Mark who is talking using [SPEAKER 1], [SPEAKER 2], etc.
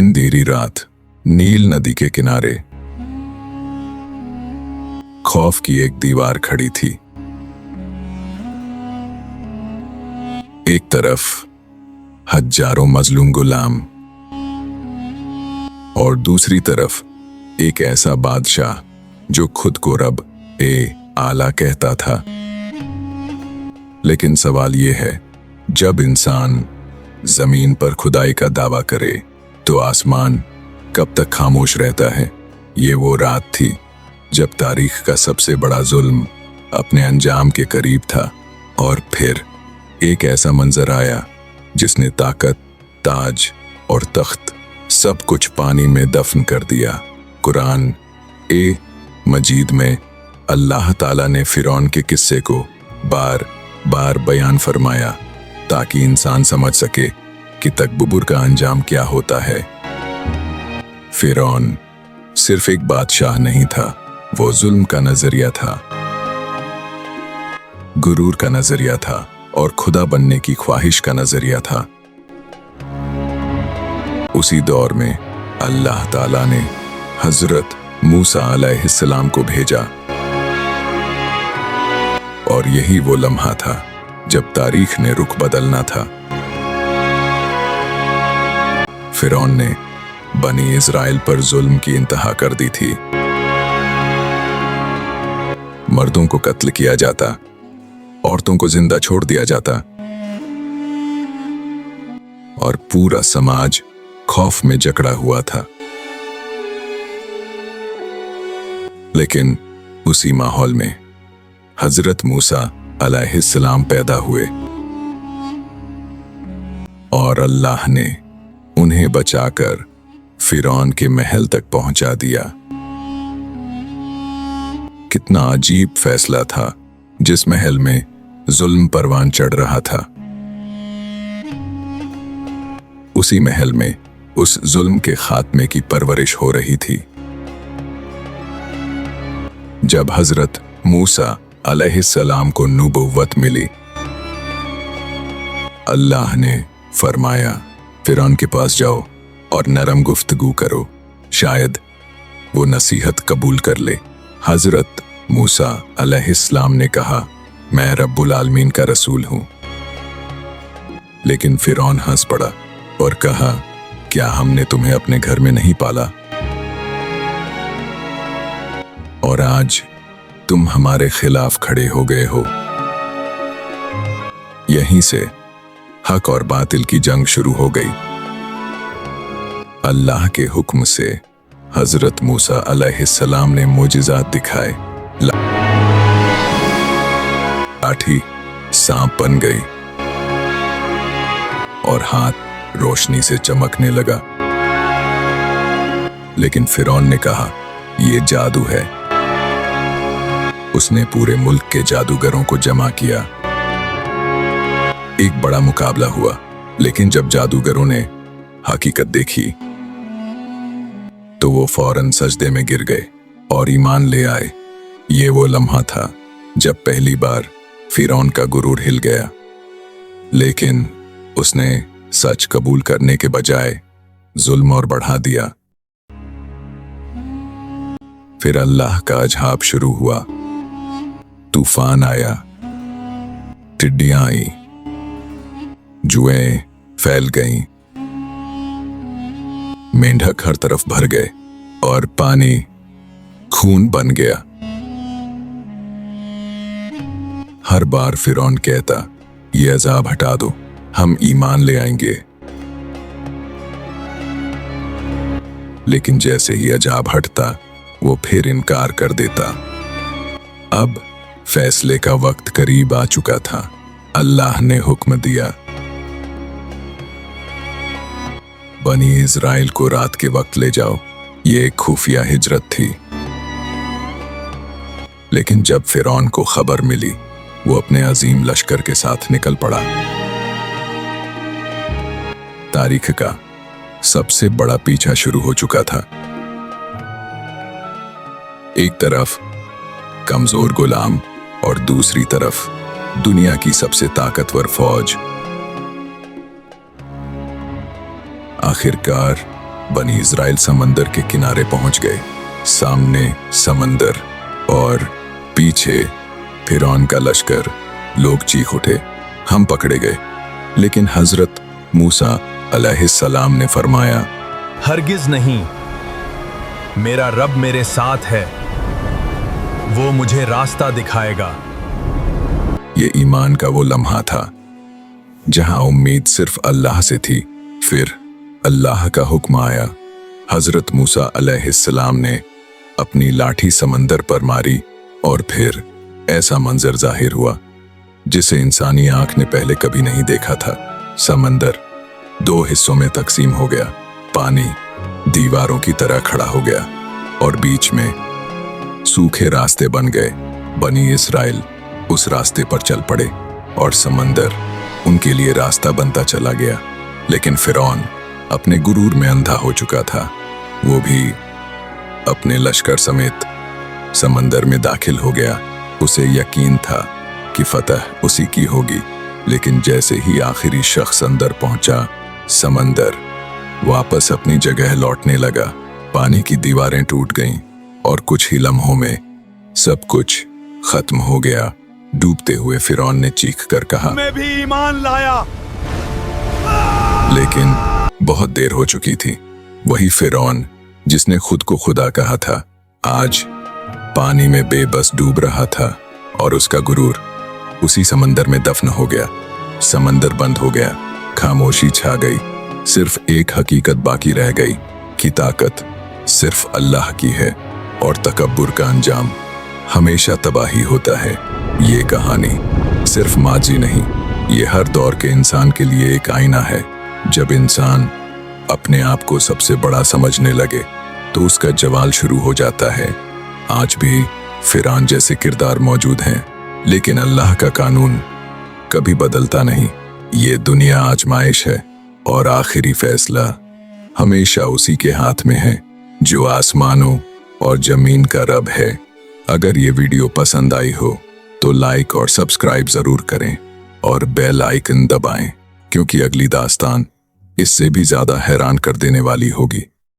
[SPEAKER 1] अंधेरी रात, नील नदी के किनारे खौफ की एक दीवार खड़ी थी। एक तरफ हजारों मजलूम गुलाम और दूसरी तरफ एक ऐसा बादशाह जो खुद को रब आला कहता था। लेकिन सवाल यह है, जब इंसान जमीन पर खुदाई का दावा करे तो आसमान कब तक खामोश रहता है? ये वो रात थी जब तारीख का सबसे बड़ा जुल्म अपने अंजाम के करीब था। और फिर एक ऐसा मंजर आया जिसने ताकत, ताज और तख्त सब कुछ पानी में दफन कर दिया। कुरान मजीद में अल्लाह ताला ने फिरौन के किस्से को बार बार बयान फरमाया ताकि इंसान समझ सके कि तकब्बुर का अंजाम क्या होता है। फिरौन सिर्फ एक बादशाह नहीं था, वो जुल्म का नजरिया था, गुरूर का नजरिया था और खुदा बनने की ख्वाहिश का नजरिया था। उसी दौर में अल्लाह ताला ने हजरत मूसा अलैहिस्सलाम को भेजा और यही वो लम्हा था जब तारीख ने रुख बदलना था। फिरौन ने बनी इज़राइल पर जुल्म की इंतहा कर दी थी। मर्दों को कत्ल किया जाता, औरतों को जिंदा छोड़ दिया जाता और पूरा समाज खौफ में जकड़ा हुआ था। लेकिन उसी माहौल में हजरत मूसा अलैहिस्सलाम पैदा हुए और अल्लाह ने उन्हें बचाकर फिरौन के महल तक पहुंचा दिया। कितना अजीब फैसला था जिस महल में जुल्म परवान चढ़ रहा था। उसी महल में उस जुल्म के खात्मे की परवरिश हो रही थी। जब हजरत मूसा अलैहिस्सलाम को नबुव्वत मिली, अल्लाह ने फरमाया, फिरौन के पास जाओ और नरम गुफ्तगू करो, शायद वो नसीहत कबूल कर ले। हजरत मूसा अलैहिस्सलाम ने कहा, मैं रब्बुल आलमीन का रसूल हूं। लेकिन फिरौन हंस पड़ा और कहा, क्या हमने तुम्हें अपने घर में नहीं पाला? और आज तुम हमारे खिलाफ खड़े हो गए हो। यहीं से हक और बातिल की जंग शुरू हो गई। अल्लाह के हुक्म से हजरत मूसा अलैहिस्सलाम ने मोजिज़ात दिखाए। लाठी सांप बन गई और हाथ रोशनी से चमकने लगा। लेकिन फिरौन ने कहा, यह जादू है। उसने पूरे मुल्क के जादूगरों को जमा किया। एक बड़ा मुकाबला हुआ, लेकिन जब जादूगरों ने हकीकत देखी तो वो फौरन सजदे में गिर गए और ईमान ले आए। ये वो लम्हा था जब पहली बार फिरौन का गुरूर हिल गया। लेकिन उसने सच कबूल करने के बजाय जुल्म और बढ़ा दिया। फिर अल्लाह का अजहाब शुरू हुआ। तूफान आया, टिड्डियां आई, जुएं फैल गईं, मेंढक हर तरफ भर गए और पानी खून बन गया। हर बार फिरौन कहता, ये अजाब हटा दो, हम ईमान ले आएंगे। लेकिन जैसे ही अजाब हटता वो फिर इनकार कर देता। अब फैसले का वक्त करीब आ चुका था। अल्लाह ने हुक्म दिया, बनी इज़राइल को रात के वक्त ले जाओ। ये एक खुफिया हिजरत थी। लेकिन जब फिरौन को खबर मिली, वो अपने अजीम लश्कर के साथ निकल पड़ा। तारीख का सबसे बड़ा पीछा शुरू हो चुका था। एक तरफ कमजोर गुलाम और दूसरी तरफ दुनिया की सबसे ताकतवर फौज। आखिरकार बनी इजराइल समंदर के किनारे पहुंच गए। सामने समंदर और पीछे फिरौन का लश्कर। लोग चीख उठे, हम पकड़े गए। लेकिन हजरत मूसा अलैहिस्सलाम ने फरमाया,
[SPEAKER 2] हरगिज नहीं, मेरा रब मेरे साथ है, वो मुझे रास्ता दिखाएगा।
[SPEAKER 1] ये ईमान का वो लम्हा था जहां उम्मीद सिर्फ अल्लाह से थी। फिर अल्लाह का हुक्म आया। हजरत मूसा अलैहिस्सलाम ने अपनी लाठी समंदर पर मारी और फिर ऐसा मंजर जाहिर हुआ जिसे इंसानी आंख ने पहले कभी नहीं देखा था। समंदर 2 हिस्सों में तकसीम हो गया। पानी दीवारों की तरह खड़ा हो गया और बीच में सूखे रास्ते बन गए। बनी इस्राइल उस रास्ते पर चल पड़े और समंदर उनके लिए रास्ता बनता चला गया। लेकिन फिरौन अपने गुरूर में अंधा हो चुका था। वो भी अपने लश्कर समेत समंदर में दाखिल हो गया। उसे यकीन था कि फतह उसी की होगी। लेकिन जैसे ही आखिरी शख्स अंदर पहुंचा, समंदर वापस अपनी जगह लौटने लगा। पानी की दीवारें टूट गईं और कुछ ही लम्हों में सब कुछ खत्म हो गया। डूबते हुए फिरौन ने चीख कर कहा,
[SPEAKER 2] मैं भी ईमान लाया।
[SPEAKER 1] लेकिन बहुत देर हो चुकी थी। वही फिरौन जिसने खुद को खुदा कहा था, आज पानी में बेबस डूब रहा था और उसका गुरूर उसी समंदर में दफन हो गया। समंदर बंद हो गया, खामोशी छा गई। सिर्फ एक हकीकत बाकी रह गई कि ताकत सिर्फ अल्लाह की है और तकब्बुर का अंजाम हमेशा तबाही होता है। ये कहानी सिर्फ माजी नहीं, ये हर दौर के इंसान के लिए एक आईना है। जब इंसान अपने आप को सबसे बड़ा समझने लगे तो उसका जवाल शुरू हो जाता है। आज भी फिरौन जैसे किरदार मौजूद हैं, लेकिन अल्लाह का कानून कभी बदलता नहीं। ये दुनिया आजमाइश है और आखिरी फैसला हमेशा उसी के हाथ में है जो आसमानों और जमीन का रब है। अगर ये वीडियो पसंद आई हो तो लाइक और सब्सक्राइब जरूर करें और बेल आइकन दबाएं, क्योंकि अगली दास्तान इससे भी ज्यादा हैरान कर देने वाली होगी।